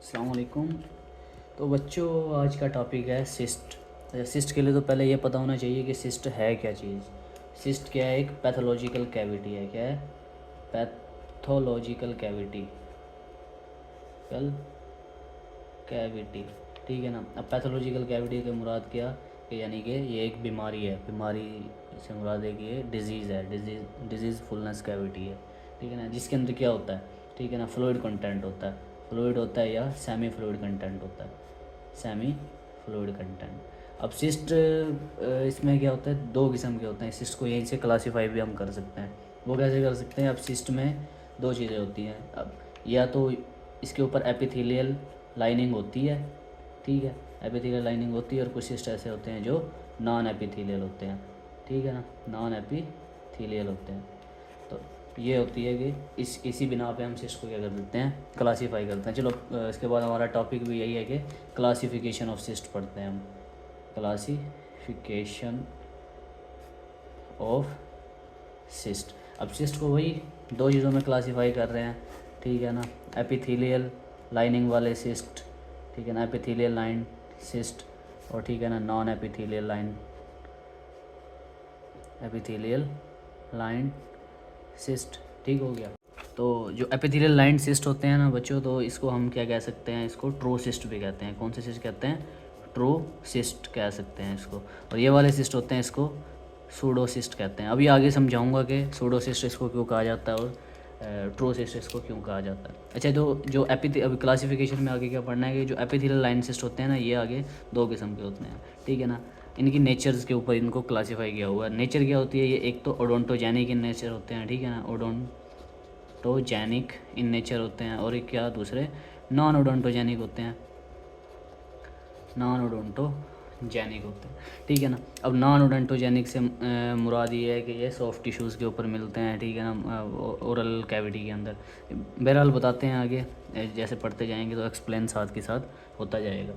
अस्सलाम वालेकुम। तो बच्चों, आज का टॉपिक है सिस्ट। सिस्ट के लिए तो पहले ये पता होना चाहिए कि सिस्ट है क्या चीज़। सिस्ट क्या है? एक पैथोलॉजिकल कैविटी है। क्या है? पैथोलॉजिकल कैविटी, कल कैविटी, ठीक है ना। अब पैथोलॉजिकल कैविटी के मुराद क्या कि यानी कि ये एक बीमारी है। बीमारी से मुराद है कि ये डिजीज़ है। डिजीज़ फुलनेस कैविटी है, ठीक है ना। जिसके अंदर क्या होता है, ठीक है ना, फ्लूइड कंटेंट होता है। फ्लूइड होता है या सेमी फ्लूइड कंटेंट होता है, सेमी फ्लूइड कंटेंट। अब सिस्ट इसमें क्या होता है, दो किस्म के होते हैं। सिस्ट को यहीं से क्लासीफाई भी हम कर सकते हैं। वो कैसे कर सकते हैं? अब सिस्ट में दो चीज़ें होती हैं। अब या तो इसके ऊपर एपिथेलियल लाइनिंग होती है, ठीक है, एपिथेलियल लाइनिंग होती है। और कुछ सिस्ट ऐसे होते हैं जो नॉन एपिथेलियल होते हैं, ठीक है ना, नॉन एपिथेलियल होते हैं। तो ये होती है कि इसी बिना पे हम सिस्ट को क्या कर देते हैं, क्लासीफाई करते हैं। चलो इसके बाद हमारा टॉपिक भी यही है कि क्लासिफिकेशन ऑफ सिस्ट पढ़ते हैं हम। Classification of cyst. अब सिस्ट को वही दो चीज़ों में क्लासीफाई कर रहे हैं, ठीक है ना। एपिथेलियल लाइनिंग वाले सिस्ट, ठीक है ना, एपिथेलियल लाइन सिस्ट, और ठीक है ना, non epithelial line, epithelial line cyst, ठीक हो गया। तो जो एपिथेलियल लाइन सिस्ट होते हैं ना बच्चों, तो इसको हम क्या कह सकते हैं, इसको ट्रो सिस्ट भी कहते हैं। कौन से सिस्ट कहते हैं? ट्रो सिस्ट कह सकते हैं इसको। और ये वाले सिस्ट होते हैं, इसको सूडोसिस्ट कहते हैं। अभी आगे समझाऊंगा कि सूडोसिस्ट इसको क्यों कहा जाता है और ट्रोसिस्ट इसको क्यों कहा जाता है। अच्छा, तो जो अभी क्लासिफिकेशन में आगे क्या पढ़ना है कि जो एपिथेलियल लाइन सिस्ट होते हैं ना, ये आगे दो किस्म के होते हैं, ठीक है ना। इनकी नेचर्स के ऊपर इनको क्लासीफाई किया हुआ है। नेचर क्या होती है? ये एक तो ओडोंटोजेनिक इन नेचर होते हैं, ठीक है ना, ओडोंटोजेनिक इन नेचर होते हैं। और एक क्या, दूसरे नॉन ओडोंटोजेनिक होते हैं, नॉन ओडोंटोजेनिक होते हैं, ठीक है ना। अब नॉन ओडोंटोजेनिक से मुराद ये है कि ये सॉफ्ट टिश्यूज़ के ऊपर मिलते हैं, ठीक है ना, ओरल कैविटी के अंदर। बहरहाल बताते हैं आगे, जैसे पढ़ते जाएंगे तो एक्सप्लेन साथ के साथ होता जाएगा।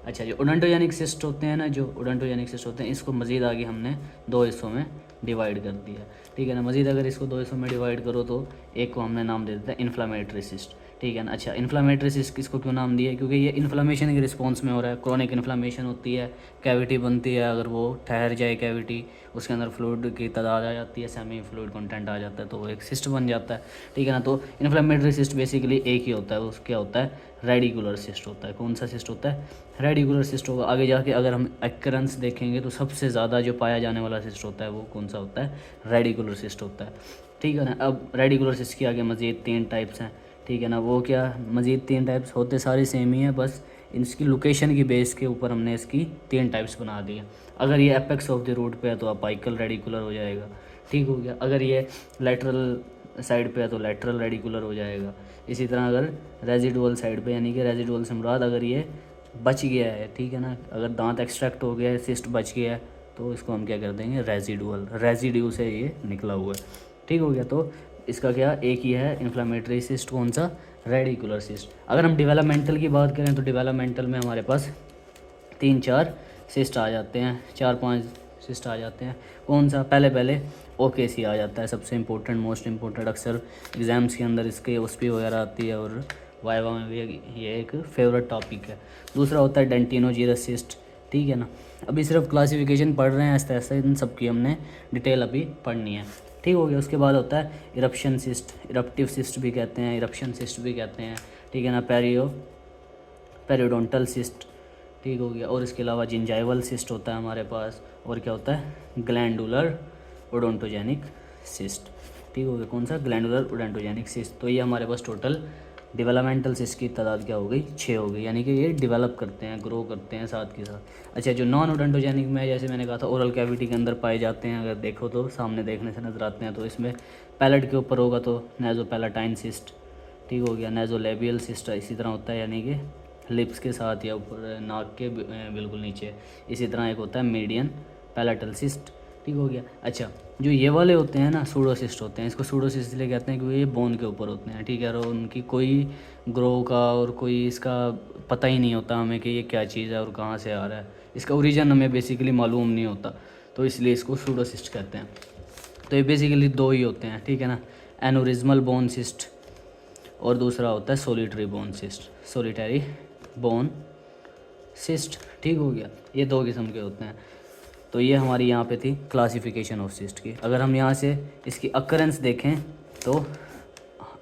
अच्छा, जो ओडोंटोजेनिक सिस्ट होते हैं ना, जो ओडोंटोजेनिक सिस्ट होते हैं, इसको मज़ीद आगे हमने दो हिस्सों में डिवाइड कर दिया, ठीक है ना। मज़ीद अगर इसको दो हिस्सों में डिवाइड करो तो एक को हमने नाम दे देता है इन्फ्लामेटरी सिस्ट, ठीक है ना। अच्छा, इन्फ्लामेटरी सिस्ट इसको क्यों नाम दिया है? क्योंकि ये इन्फ्लामेशन के रिस्पॉन्स में हो रहा है। क्रॉनिक इन्फ्लामेशन होती है, कैविटी बनती है, अगर वो ठहर जाए कैविटी, उसके अंदर फ्लूइड की तादाद आ जाती है, सेमी फ्लूइड कंटेंट आ जाता है, तो वो एक सिस्ट बन जाता है, ठीक है ना। तो इन्फ्लामेटरी सिस्ट बेसिकली एक ही होता है, वो क्या होता है? रेडिकुलर सिस्ट होता है। कौन सा सिस्ट होता है? रेडिकुलर सिस्ट होगा। आगे जाके अगर हम एक्करेंस देखेंगे तो सबसे ज़्यादा जो पाया जाने वाला सिस्ट होता है वो कौन सा होता है? रेडिकुलर सिस्ट होता है, ठीक है ना। अब रेडिकुलर सिस्ट के आगे मज़ीद 3 टाइप्स हैं, ठीक है ना। वो क्या, मज़ीद 3 टाइप्स होते सारे सेम ही है, बस इसकी लोकेशन की बेस के ऊपर हमने इसकी 3 टाइप्स बना दिए। अगर ये एपेक्स ऑफ द रूट पे है तो अपाइकल रेडिकुलर हो जाएगा, ठीक हो गया। अगर ये लेटरल साइड पे है तो लेटरल रेडिकुलर हो जाएगा। इसी तरह अगर रेजिडुअल साइड पे, यानी कि रेजिडुअल से मुराद अगर ये बच गया है, ठीक है ना, अगर दांत एक्सट्रैक्ट हो गया है, सिस्ट बच गया है, तो इसको हम क्या कर देंगे? रेजिडुअल, रेजिड्यू से ये निकला हुआ है, ठीक हो गया। तो इसका क्या, एक ही है इन्फ्लामेटरी सिस्ट। कौन सा? Radicular cyst. अगर हम डेवलपमेंटल की बात करें तो डेवलपमेंटल में हमारे पास 3-4 सिस्ट आ जाते हैं, 4-5 सिस्ट आ जाते हैं। कौन सा? पहले ओकेसी आ जाता है, सबसे इंपॉर्टेंट, मोस्ट इंपॉर्टेंट। अक्सर एग्ज़ाम्स के अंदर इसके ओसपी वगैरह आती है और वाइवा में भी ये एक फेवरेट टॉपिक है। दूसरा होता है डेंटिनोजीरस सिस्ट, ठीक है ना। अभी सिर्फ क्लासिफिकेशन पढ़ रहे हैं, आस्ते आस्ते इन सब की हमने डिटेल अभी पढ़नी है, ठीक हो गया। उसके बाद होता है इरप्शन सिस्ट, इरप्टिव सिस्ट भी कहते हैं, इरप्शन सिस्ट भी कहते हैं, ठीक है ना। पेरियोडोंटल सिस्ट, ठीक हो गया। और इसके अलावा जिंजाइवल सिस्ट होता है हमारे पास। और क्या होता है? ग्लैंडुलर ओडोंटोजेनिक सिस्ट, ठीक हो गया। कौन सा? Glandular odontogenic cyst. तो ये हमारे पास टोटल डेवलपमेंटल सिस्ट की तादाद क्या हो गई? 6 हो गई, यानी कि ये डेवलप करते हैं, ग्रो करते हैं साथ के साथ। अच्छा, जो नॉन ओडोंटोजेनिक में, जैसे मैंने कहा था, ओरल कैविटी के अंदर पाए जाते हैं, अगर देखो तो सामने देखने से नज़र आते हैं, तो इसमें पैलेट के ऊपर होगा तो नेजोपैलेटाइन सिस्ट, ठीक हो गया। नेजोलेबियल सिस्ट इसी तरह होता है, यानी कि लिप्स के साथ या ऊपर नाक के बिल्कुल नीचे। इसी तरह एक होता है मीडियन पैलेटल सिस्ट, ठीक हो गया। अच्छा, जो ये वाले होते हैं ना, सूडोसिस्ट होते हैं। इसको सूडोसिस्ट इसलिए कहते हैं क्योंकि ये बोन के ऊपर होते हैं, ठीक है। और उनकी कोई ग्रो का और कोई इसका पता ही नहीं होता हमें कि ये क्या चीज़ है और कहाँ से आ रहा है, इसका ओरिजिन हमें बेसिकली मालूम नहीं होता, तो इसलिए इसको सूडोसिस्ट कहते हैं। तो ये बेसिकली दो ही होते हैं, ठीक है ना। एनोरिज्मल बोन सिस्ट, और दूसरा होता है solitary bone cyst, solitary bone cyst. ठीक हो गया, ये 2 किस्म के होते हैं। तो ये हमारी यहाँ पे थी क्लासिफिकेशन ऑफ सिस्ट की। अगर हम यहाँ से इसकी अकरेंस देखें तो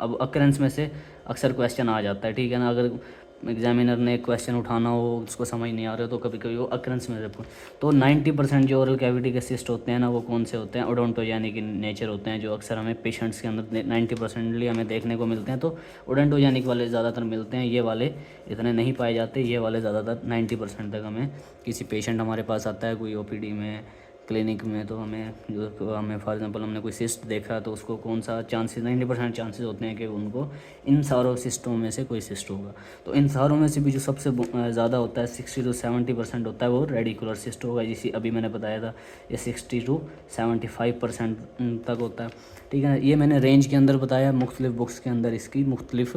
अब अकरेंस में से अक्सर क्वेश्चन आ जाता है, ठीक है ना। अगर एग्जामिनर ने क्वेश्चन उठाना हो, उसको समझ नहीं आ रहा तो कभी कभी वो अकरेंस में से तो 90% जो ओरल कैविटी के सिस्ट होते हैं ना, वो कौन से होते हैं, ओडोंटोजेनिक इन नेचर होते हैं, जो अक्सर हमें पेशेंट्स के अंदर 90% हमें देखने को मिलते हैं। तो ओडोंटोजेनिक वाले ज़्यादातर मिलते हैं, ये वाले इतने नहीं पाए जाते। ये वाले ज़्यादातर 90% तक हमें किसी पेशेंट हमारे पास आता है कोई ओपीडी में, क्लिनिक में, तो हमें फॉर एग्जांपल हमने कोई सिस्ट देखा तो उसको कौन सा चांसेस, 90% चांसेस होते हैं कि उनको इन सारों सिस्टों में से कोई सिस्ट होगा। तो इन सारों में से भी जो सबसे ज़्यादा होता है 60 to 70% होता है वो रेडिकुलर सिस्ट होगा, जिसे अभी मैंने बताया था ये 60 to 75% तक होता है, ठीक है ना। ये मैंने रेंज के अंदर बताया, मुख्तलिफ बुक्स के अंदर इसकी मुख्तलिफ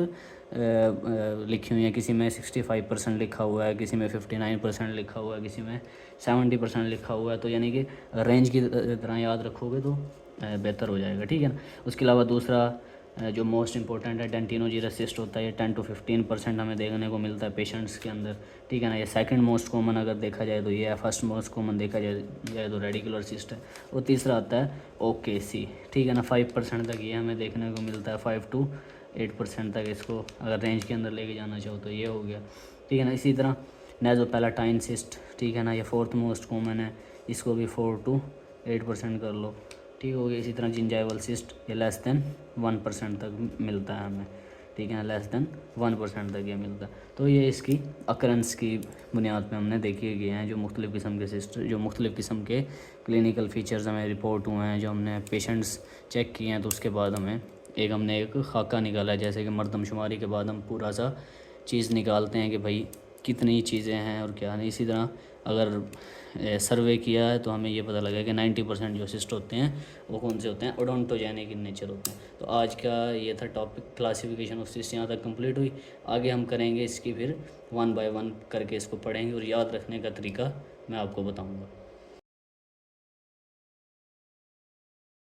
लिखी हुई है। किसी में 65% लिखा हुआ है, किसी में 59% लिखा हुआ है, किसी में 70% लिखा हुआ है। तो यानी कि रेंज की तरह याद रखोगे तो बेहतर हो जाएगा, ठीक है ना। उसके अलावा दूसरा जो मोस्ट इंपॉर्टेंट है डेंटिनोजीरस सिस्ट होता है, ये 10 to 15% हमें देखने को मिलता है पेशेंट्स के अंदर, ठीक है ना। ये सेकंड मोस्ट कॉमन अगर देखा जाए तो ये है, फर्स्ट मोस्ट कॉमन देखा जाए तो रेडिकुलर सिस्ट है। और तीसरा आता है ओकेसी, ठीक है ना। 5% तक ये हमें देखने को मिलता है, 5 to 8% तक इसको अगर रेंज के अंदर लेके जाना चाहो तो ये हो गया, ठीक है ना। इसी तरह नेज़ोपैलेटाइन सिस्ट, ठीक है ना, ये 4th मोस्ट कॉमन है, इसको भी 4 to 8% कर लो, ठीक हो गया। इसी तरह जिंजाइवल सिस्ट, ये लेस दैन 1% तक मिलता है हमें, ठीक है, लेस दैन 1% तक ये मिलता है। तो ये इसकी अकरेंस की बुनियाद पे हमने देखे गए हैं जो मुख्तलिफ़ किस्म के सिस्ट, जो मुख्तलिफ़ किस्म के क्लिनिकल फीचर्स हमें रिपोर्ट हुए हैं, जो हमने पेशेंट्स चेक किए हैं। तो उसके बाद हमने एक खाका निकाला है, जैसे कि मरदमशुमारी के बाद हम पूरा सा चीज़ निकालते हैं कि भाई कितनी चीज़ें हैं और क्या नहीं। इसी तरह अगर सर्वे किया है तो हमें ये पता लगा कि 90% जो सिस्ट होते हैं वो कौन से होते हैं, ओडोंटोजेनिक इन नेचर होते हैं। तो आज का ये था टॉपिक क्लासिफिकेशन ऑफ सिस्ट, यहाँ तक कंप्लीट हुई। आगे हम करेंगे इसकी फिर 1 by 1 करके इसको पढ़ेंगे और याद रखने का तरीका मैं आपको बताऊँगा।